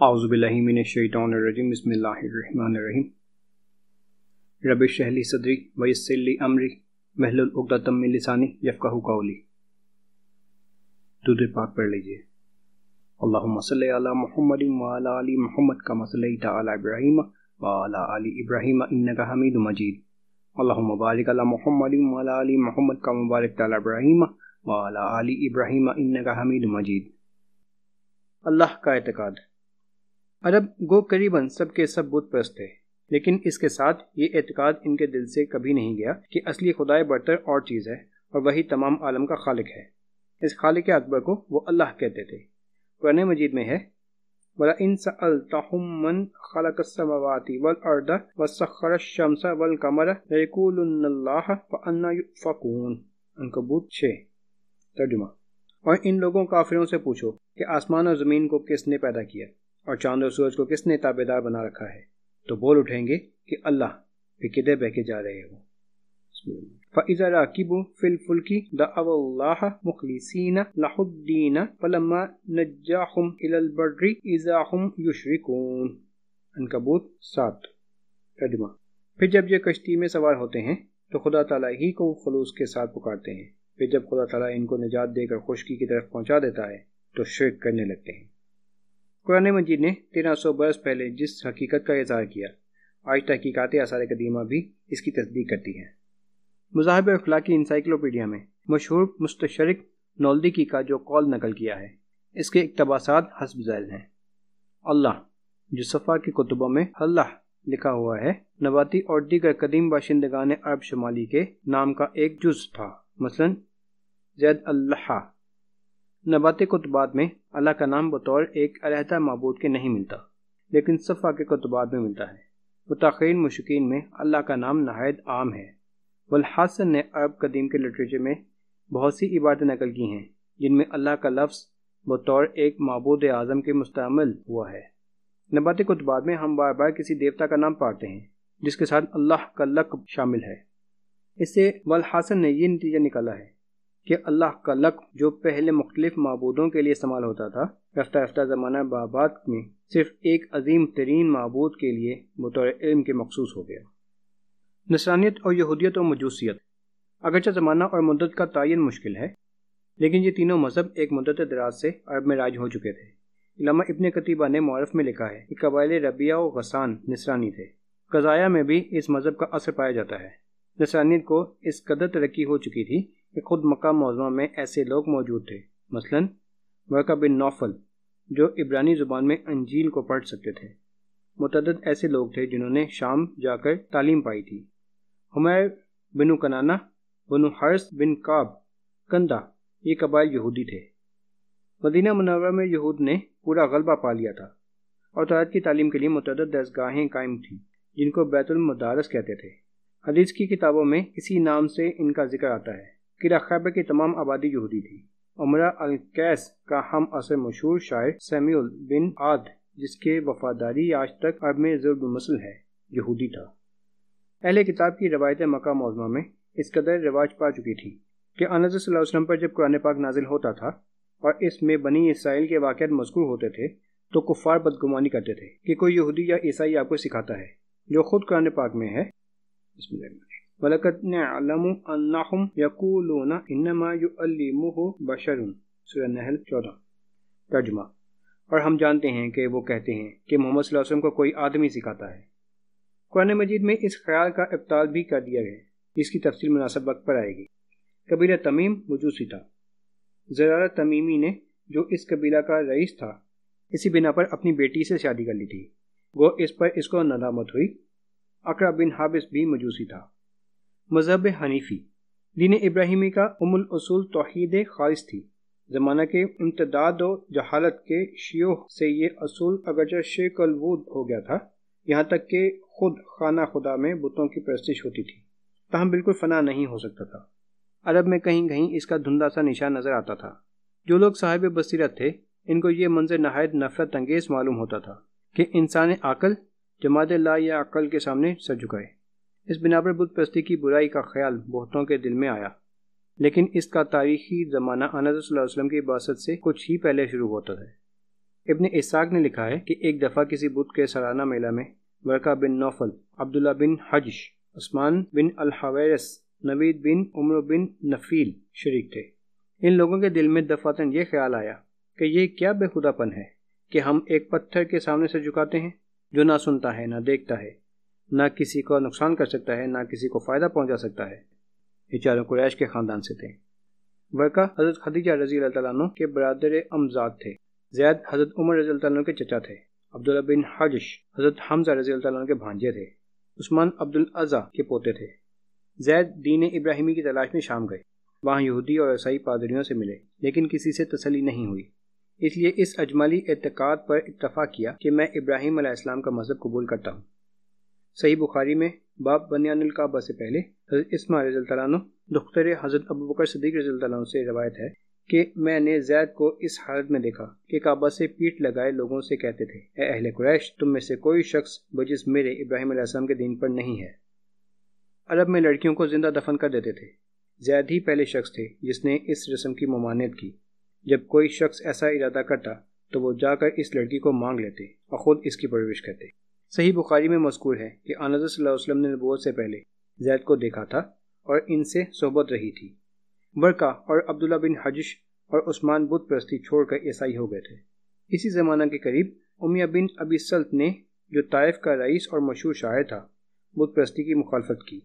اعوذ باللہ من الشیطان الرجیم بسم اللہ الرحمن الرحیم رب اشرح لی صدری ویسر لی امری واحلل عقدۃ من لسانی یفقہوا قولی۔ درود پاک پڑھ لیجئے۔ اللہم صلی علی محمد وعلی آل محمد کما صلیت علی ابراہیم وعلی آل ابراہیم انک حمید مجید۔ اللہم بارک علی محمد وعلی آل محمد کما بارکت علی ابراہیم وعلی آل ابراہیم انک حمید مجید۔ اللہ کا اعتقاد۔ عرب گو قریباً سب کے سب بت پرست تھے، لیکن اس کے ساتھ یہ اعتقاد ان کے دل سے کبھی نہیں گیا کہ اصلی خدائے برتر اور چیز ہے اور وہی تمام عالم کا خالق ہے۔ اس خالق اکبر کو وہ اللہ کہتے تھے۔ قرآن مجید میں ہے وَلَئِن سَأَلْتَهُم مَّن خَلَقَ السَّمَاوَاتِ وَالْأَرْضَ وَسَخَّرَ الشَّمْسَ وَالْقَمَرَ لَيَقُولُنَّ اللَّهُ فَأَنَّىٰ يُؤْفَكُونَ۔ عنکبوت 6۔ ترجمہ۔ اور ان لوگوں کافروں سے پوچھو کہ آسمان اور زمین کو کس نے پیدا کیا اور چاند اور سورج کو کس نے تابعدار بنا رکھا ہے، تو بول اٹھیں گے کہ اللہ، پھر کدھر بہ کے جا رہے ہو۔ فَإِذَا رَكِبُوا فِي الْفُلْكِ دَعَوُا اللَّهَ مُخْلِصِينَ لَهُ الدِّينَ فَلَمَّا نَجَّاهُمْ إِلَى الْبَرِّ إِذَا هُمْ يُشْرِكُونَ۔ عنکبوت 7۔ ترجمہ۔ پھر جب یہ کشتی میں سوار ہوتے ہیں تو خدا تعالیٰ ہی کو خلوص کے ساتھ پکارتے ہیں، پھر جب خدا تعالیٰ ان کو نجات دے کر خشکی کی طرف پہنچا دیتا ہے تو شرک کرنے لگتے ہیں۔ قرآن مجید نے 1300 برس پہلے جس حقیقت کا اظہار کیا، آج تحقیقات آثار قدیمہ بھی اس کی تصدیق کرتی ہیں۔ مذاہب اخلاقی انسائیکلوپیڈیا میں مشہور مستشرق نولدیکی کا جو قول نقل کیا ہے، اس کے اقتباسات حسب ذیل ہیں۔ اللہ، جو صفحہ کی کتبوں میں اللہ لکھا ہوا ہے، نباتی اور دیگر قدیم باشندگان عرب شمالی کے نام کا ایک جز تھا، مثلا زید اللہ۔ نباتی کتبات میں اللہ کا نام بطور ایک علیحدہ معبود کے نہیں ملتا، لیکن صفحہ کے کتبات میں ملتا ہے۔ متاخرین مشرکین میں اللہ کا نام نہایت عام ہے۔ والحسن نے عرب قدیم کے لٹریچر میں بہت سی عبارتیں نقل کی ہیں جن میں اللہ کا لفظ بطور ایک معبود اعظم کے مستعمل ہوا ہے۔ نباتی کتبات میں ہم بار بار کسی دیوتا کا نام پڑھتے ہیں جس کے ساتھ اللہ کا لقب شامل ہے۔ اس سے والحسن نے یہ نتیجہ نکالا ہے کہ اللہ کا لقب جو پہلے مختلف معبودوں کے لیے استعمال ہوتا تھا، رفتہ رفتہ زمانہ بعد میں صرف ایک عظیم ترین معبود کے لیے بطور علم کے مخصوص ہو گیا۔ نصرانیت اور یہودیت اور مجوسیت۔ اگرچہ زمانہ اور مدت کا تعین مشکل ہے، لیکن یہ تینوں مذہب ایک مدت دراز سے عرب میں راج ہو چکے تھے۔ علامہ ابن قتیبہ نے معرف میں لکھا ہے کہ قبائل ربیہ و غسان نصرانی تھے۔ قضایا میں بھی اس مذہب کا اثر پایا جاتا ہے۔ نصرانیت کو اس قدر ترقی ہو چکی تھی کہ خود مکہ معظمہ میں ایسے لوگ موجود تھے، مثلا ورقہ بن نوفل، جو عبرانی زبان میں انجیل کو پڑھ سکتے تھے۔ متعدد ایسے لوگ تھے جنہوں نے شام جا کر تعلیم پائی تھی۔ حمیر بن کنانہ، بنو حرس بن کعب، کندہ، یہ قبائل یہودی تھے۔ مدینہ منورہ میں یہود نے پورا غلبہ پا لیا تھا اور توراۃ کی تعلیم کے لیے متعدد درسگاہیں قائم تھیں جن کو بیت المدارس کہتے تھے۔ حدیث کی کتابوں میں اسی نام سے ان کا ذکر آتا ہے۔ قلعہ خیبر کی تمام آبادی یہودی تھی۔ عمرہ القیس کا ہم عصر مشہور شاعر سیمیول بن عاد، جس کے وفاداری آج تک عرب میں ضرب المثل ہے، یہودی تھا۔ اہل کتاب کی روایتیں مکہ معظمہ میں اس قدر رواج پا چکی تھی کہ آن حضرت صلی اللہ علیہ وسلم پر جب قرآن پاک نازل ہوتا تھا اور اس میں بنی اسرائیل کے واقعات مذکور ہوتے تھے تو کفار بدگمانی کرتے تھے کہ کوئی یہودی یا عیسائی آپ کو سکھاتا ہے جو خود قرآن پاک میں ہے۔ بسم اللہ الرحمن الرحیم۔ وَلَقَدْ نَعْلَمُ أَنَّهُمْ يَقُولُونَ إِنَّمَا يُعَلِّمُهُ بَشَرٌ۔ سورہ نحل 14۔ ترجمہ۔ اور ہم جانتے ہیں کہ وہ کہتے ہیں کہ محمد صلی اللہ علیہ وسلم کو کوئی آدمی سکھاتا ہے۔ قرآن مجید میں اس خیال کا ابطال بھی کر دیا گیا، جس کی تفصیل مناسب وقت پر آئے گی۔ قبیلہ تمیم مجوسی تھا۔ زرارہ تمیمی نے، جو اس قبیلہ کا رئیس تھا، اسی بنا پر اپنی بیٹی سے شادی کر لی تھی، وہ اس پر اس کو ندامت ہوئی۔ اقرع بن حابس بھی مجوسی تھا۔ مذہب حنیفی۔ دین ابراہیمی کا الاصول توحید خالص تھی۔ زمانہ کے امتداد و جہالت کے شیوع سے یہ اصول اگرچہ شرک الوجود ہو گیا تھا، یہاں تک کہ خود خانہ خدا میں بتوں کی پرستش ہوتی تھی، تاہم بالکل فنا نہیں ہو سکتا تھا۔ عرب میں کہیں کہیں اس کا دھندلا سا نشان نظر آتا تھا۔ جو لوگ صاحب بصیرت تھے، ان کو یہ منظر نہایت نفرت انگیز معلوم ہوتا تھا کہ انسان عقل جماد لا یا عقل کے سامنے سر جھکائے۔ اس بنا پر بت پرستی کی برائی کا خیال بہتوں کے دل میں آیا، لیکن اس کا تاریخی زمانہ آن حضرت صلی اللہ علیہ وسلم کی بعثت سے کچھ ہی پہلے شروع ہوتا ہے۔ ابن اسحاق نے لکھا ہے کہ ایک دفعہ کسی بدھ کے سالانہ میلہ میں ورقہ بن نوفل، عبداللہ بن حجش، عثمان بن الحویرث، نوید بن عمرو بن نفیل شریک تھے۔ ان لوگوں کے دل میں دفعتاً یہ خیال آیا کہ یہ کیا بے خدا پن ہے کہ ہم ایک پتھر کے سامنے سے جھکاتے ہیں جو نہ سنتا ہے، نہ دیکھتا ہے، نہ کسی کو نقصان کر سکتا ہے، نہ کسی کو فائدہ پہنچا سکتا ہے۔ یہ چاروں قریش کے خاندان سے تھے۔ ورقہ حضرت خدیجہ رضی اللہ تعالیٰ عنہ کے برادر امزاد تھے۔ زید حضرت عمر رضی اللہ تعالیٰ عنہ کے چچا تھے۔ عبداللہ بن حجش حضرت حمزہ رضی اللہ تعالیٰ عنہ کے بھانجے تھے۔ عثمان عبدالعزیٰ کے پوتے تھے۔ زید دین ابراہیمی کی تلاش میں شام گئے۔ وہاں یہودی اور عیسائی پادریوں سے ملے، لیکن کسی سے تسلی نہیں ہوئی، اس لیے اس اجمالی اعتقاد پر اتفاق کیا کہ میں ابراہیم علیہ السلام کا مذہب قبول کرتا ہوں۔ صحیح بخاری میں باب بنیان الکعبہ سے پہلے حضرت اسماء رضی اللہ تعالیٰ عنہ دختر حضرت ابو بکر صدیق رضی اللہ تعالیٰ عنہ سے روایت ہے کہ میں نے زید کو اس حالت میں دیکھا کہ کعبہ سے پیٹھ لگائے لوگوں سے کہتے تھے، اے اہل قریش، تم میں سے کوئی شخص بجز میرے ابراہیم علیہ السلام کے دین پر نہیں ہے۔ عرب میں لڑکیوں کو زندہ دفن کر دیتے تھے۔ زید ہی پہلے شخص تھے جس نے اس رسم کی ممانعت کی۔ جب کوئی شخص ایسا ارادہ کرتا تو وہ جا کر اس لڑکی کو مانگ لیتے اور خود اس کی پرورش کرتے۔ صحیح بخاری میں مذکور ہے کہ آن حضرت صلی اللہ علیہ وسلم نے نبوت سے پہلے زید کو دیکھا تھا اور ان سے صحبت رہی تھی۔ ورقہ اور عبداللہ بن حجش اور عثمان بت پرستی چھوڑ کر عیسائی ہو گئے تھے۔ اسی زمانہ کے قریب امیہ بن ابی سلط نے، جو طائف کا رئیس اور مشہور شاعر تھا، بت پرستی کی مخالفت کی۔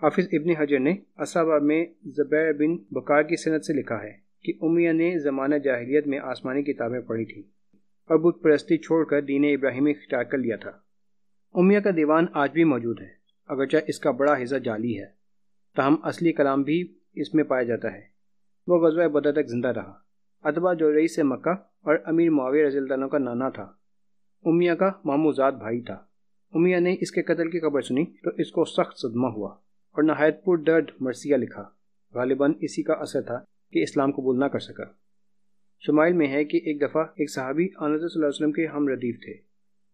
حافظ ابن حجر نے اصابہ میں زبیر بن بکار کی سند سے لکھا ہے کہ امیہ نے زمانہ جاہلیت میں آسمانی کتابیں پڑھی تھیں اور بت پرستی چھوڑ کر دین ابراہیمی اختیار کر لیا تھا۔ امیہ کا دیوان آج بھی موجود ہے، اگرچہ اس کا بڑا حصہ جعلی ہے، تاہم اصلی کلام بھی اس میں پایا جاتا ہے۔ وہ غزوہ بدر تک زندہ رہا۔ اتبا جو رئیس مکہ اور امیر معاویہ رضی اللہ عنہ کا نانا تھا، امیہ کا ماموزاد بھائی تھا۔ امیہ نے اس کے قتل کی خبر سنی تو اس کو سخت صدمہ ہوا اور نہایت پر درد مرثیہ لکھا۔ غالباً اسی کا اثر تھا کہ اسلام قبول نہ کر سکا۔ شمائل میں ہے کہ ایک دفعہ ایک صحابی آن حضرت صلی اللہ علیہ وسلم کے ہم ردیف تھے۔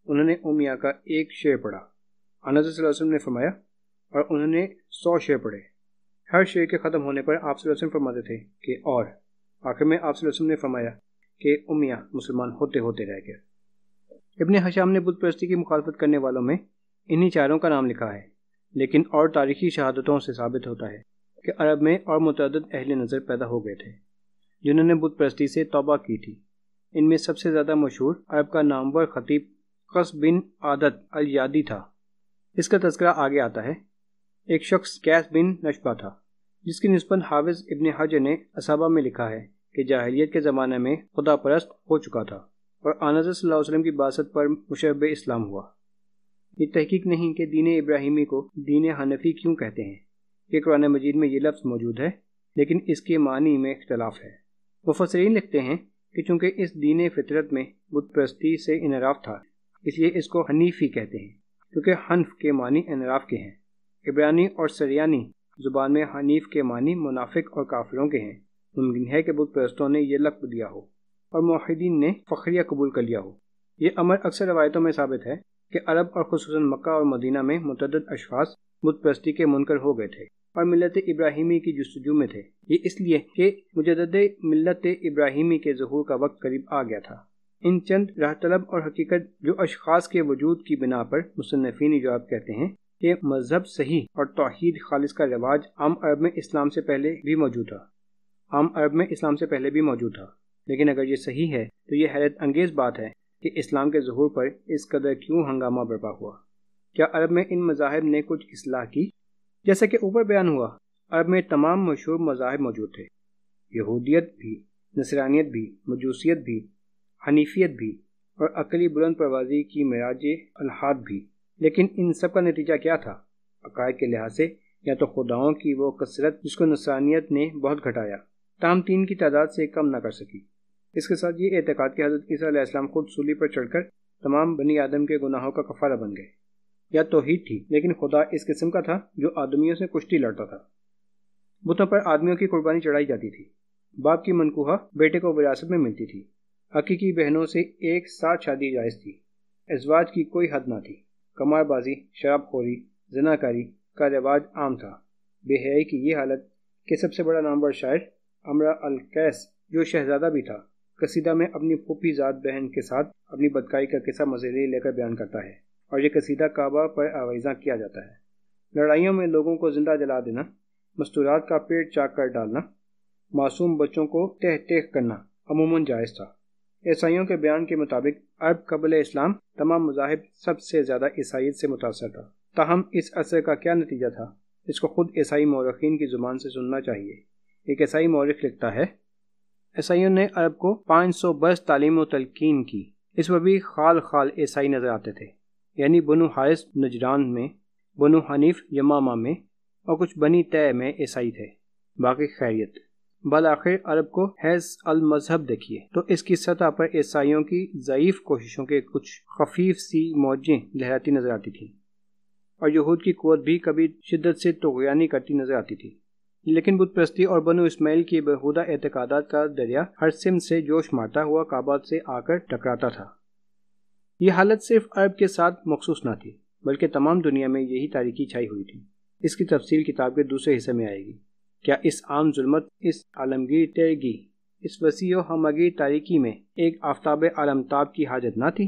انہوں نے امیہ کا ایک شعر پڑھا۔ آن حضرت صلی اللہ علیہ وسلم نے فرمایا، اور انہوں نے 100 شعر پڑھے۔ ہر شعر کے ختم ہونے پر آپ صلی اللہ علیہ وسلم فرماتے تھے کہ اور آخر میں آپ صلی اللہ علیہ وسلم نے فرمایا کہ امیہ مسلمان ہوتے ہوتے رہ گیا۔ ابن حشام نے بت پرستی کی مخالفت کرنے والوں میں انہی چاروں کا نام لکھا ہے، لیکن اور تاریخی شہادتوں سے ثابت ہوتا ہے کہ عرب میں اور متعدد اہل نظر پیدا ہو گئے تھے جنہوں نے بت پرستی سے توبہ کی تھی۔ ان میں سب سے زیادہ مشہور عرب کا نامور خطیب قص بن عادت الیادی تھا۔ اس کا تذکرہ آگے آتا ہے۔ ایک شخص قیس بن نشبہ تھا جس کی نسبت حافظ ابن حجر نے اصابہ میں لکھا ہے کہ جاہلیت کے زمانے میں خدا پرست ہو چکا تھا اور آن حضرت صلی اللہ علیہ وسلم کی بعثت پر مشرب اسلام ہوا۔ یہ تحقیق نہیں کہ دین ابراہیمی کو دین حنفی کیوں کہتے ہیں۔ یہ قرآن مجید میں یہ لفظ موجود ہے، لیکن اس کے معنی میں اختلاف ہے۔ مفسرین لکھتے ہیں کہ چونکہ اس دین فطرت میں بت پرستی سے انحراف تھا، اس لیے اس کو حنیفی کہتے ہیں، کیونکہ حنف کے معنی انحراف کے ہیں۔ عبرانی اور سریانی زبان میں حنیف کے معنی منافق اور کافروں کے ہیں۔ ممکن ہے کہ بت پرستوں نے یہ لقب دیا ہو اور موحدین نے فخریہ قبول کر لیا ہو۔ یہ امر اکثر روایتوں میں ثابت ہے کہ عرب اور خصوصاً مکہ اور مدینہ میں متعدد اشخاص بت پرستی کے منکر ہو گئے تھے اور ملت ابراہیمی کی جستجو میں تھے۔ یہ اس لیے کہ مجدد ملت ابراہیمی کے ظہور کا وقت قریب آ گیا تھا۔ ان چند راہ طلب اور حقیقت جو اشخاص کے وجود کی بنا پر مصنفین جواب کہتے ہیں کہ مذہب صحیح اور توحید خالص کا رواج عام عرب میں اسلام سے پہلے بھی موجود تھا، لیکن اگر یہ صحیح ہے تو یہ حیرت انگیز بات ہے کہ اسلام کے ظہور پر اس قدر کیوں ہنگامہ برپا ہوا۔ کیا عرب میں ان مذاہب نے کچھ اصلاح کی؟ جیسا کہ اوپر بیان ہوا، عرب میں تمام مشہور مذاہب موجود تھے، یہودیت بھی، نصرانیت بھی، مجوسیت بھی، حنیفیت بھی، اور عقلی بلند پروازی کی معراج الحاد بھی۔ لیکن ان سب کا نتیجہ کیا تھا؟ عقائد کے لحاظ سے یا تو خداؤں کی وہ کثرت جس کو نصرانیت نے بہت گھٹایا، تاہم 3 کی تعداد سے کم نہ کر سکی۔ اس کے ساتھ یہ اعتقاد کہ حضرت عیسیٰ علیہ السلام خود صلیب پر چڑھ کر تمام بنی آدم کے گناہوں کا کفارہ بن گئے۔ یا توحید تھی، لیکن خدا اس قسم کا تھا جو آدمیوں سے کشتی لڑتا تھا۔ بتوں پر آدمیوں کی قربانی چڑھائی جاتی تھی، باپ کی منکوحہ بیٹے کو وراثت میں ملتی تھی، حقیقی بہنوں سے ایک ساتھ شادی جائز تھی، ازواج کی کوئی حد نہ تھی، قمار بازی، شراب خوری، زناکاری کا رواج عام تھا۔ بے حیائی کی یہ حالت کہ سب سے بڑا نامور شاعر امرا القیس جو شہزادہ بھی تھا قصیدہ میں اپنی پھوپھی ذات بہن کے ساتھ اپنی بدکاری کا قصہ مزیداری لے کر بیان کرتا ہے، اور یہ قصیدہ کعبہ پر آویزاں کیا جاتا ہے۔ لڑائیوں میں لوگوں کو زندہ جلا دینا، مستورات کا پیٹ چاک کر ڈالنا، معصوم بچوں کو تہ تہ کرنا عموماً جائز تھا۔ عیسائیوں کے بیان کے مطابق عرب قبل اسلام تمام مذاہب سب سے زیادہ عیسائیت سے متاثر تھا۔ تاہم اس اثر کا کیا نتیجہ تھا، اس کو خود عیسائی مورخین کی زبان سے سننا چاہیے۔ ایک عیسائی مورخ لکھتا ہے، عیسائیوں نے عرب کو 500 برس تعلیم و تلقین کی۔ اس میں بھی خال خال عیسائی نظر آتے تھے، یعنی بنو حارث نجران میں، بنو حنیف یمامہ میں، اور کچھ بنی طے میں عیسائی تھے، باقی خیریت۔ بالآخر عرب کو حیث المذہب دیکھیے تو اس کی سطح پر عیسائیوں کی ضعیف کوششوں کے کچھ خفیف سی موجیں لہراتی نظر آتی تھیں، اور یہود کی قوت بھی کبھی شدت سے طغیانی کرتی نظر آتی تھی۔ لیکن بت پرستی اور بنو اسماعیل کی بےہودہ اعتقادات کا دریا ہر سمت سے جوش مارتا ہوا کعبہ سے آ کر ٹکراتا تھا۔ یہ حالت صرف عرب کے ساتھ مخصوص نہ تھی، بلکہ تمام دنیا میں یہی تاریکی چھائی ہوئی تھی۔ اس کی تفصیل کتاب کے دوسرے حصے میں آئے گی۔ کیا اس عام ظلمت، اس عالمگیر تیرگی، اس وسیع و ہمگیر تاریکی میں ایک آفتاب عالمتاب کی حاجت نہ تھی؟